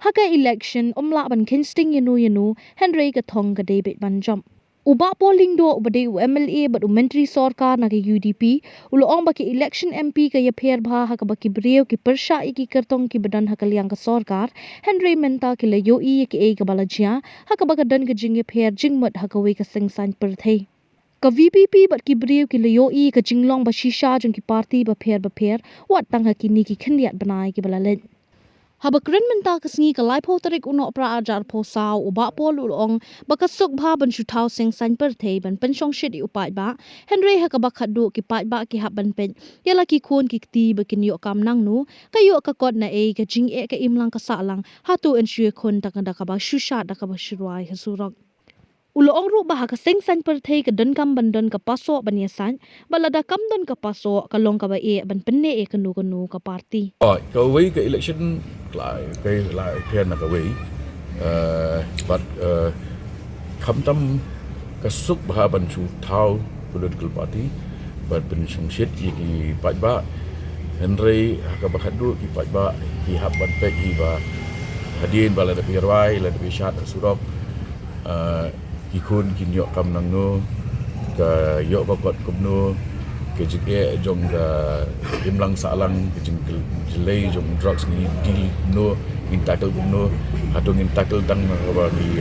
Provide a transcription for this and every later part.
Haga election umla ban kinsting yanu Henry Gathong ka David Banjam. Uba polling do ubade MLA but menteri sarkar na ke UDP uloong baki election MP ka yapher bha haka baki breu ki persha iki kartong ki badan hakaliang ka sarkar Henry Menta ki layo I ki e ka balajia haka baka dan ka jing yapher jingmut haka we ka singsan perthei ka VPP bat ki breu ki layo I ka jinglong ba shisha jong ki party ba pher wat tang ha ki ni ki khendiat banai ki balalen Habakren menta kasngi ka laipo tarik uno pra ajar po sao uba po lulong bakasuk bha ban shutau sing san per thei ban penshong shit upai ba Henry ha ka bakhadu ki pai ba ki haban pen yala ki khon ki ti ba kin yo kam nang nu kayo ka kod na e ka jing e ka imlang ka salang hatu ensure khon takanda ka ba shusha da ka ba shruai hasurok Uloong ru bah ka sing san per thei ka don kam ban don ka paso ban yasan balada kam don ka paso ka long ka ba e ban penne e kanu ka party Go away cái election lại thiên là cái way but khăm tâm cái xúc bà ban chu thao political party but ban chung shit ki pai ba Henry ka bakhadu ki pai ba ki hab ban pe ki ba hadin bala da pirwai la da shat surop ki kun ki nyok kam nang no ka yo ba kot kum no ke jike jong imlang salang ke jing jelai jong drugs ni deal no in tackle no hatung in tackle tang ba di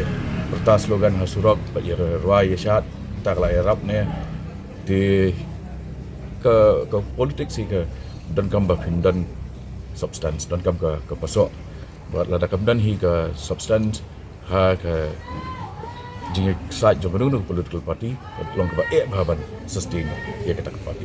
pertas slogan hasurok ba yer rwai yashat tak la rap ne di ke politik si ke dan kam ba dan substance dan kam ke pasok buat lada kam dan hi ke substance ha ke jing side jong political party long ka ba baban sustain ye kata party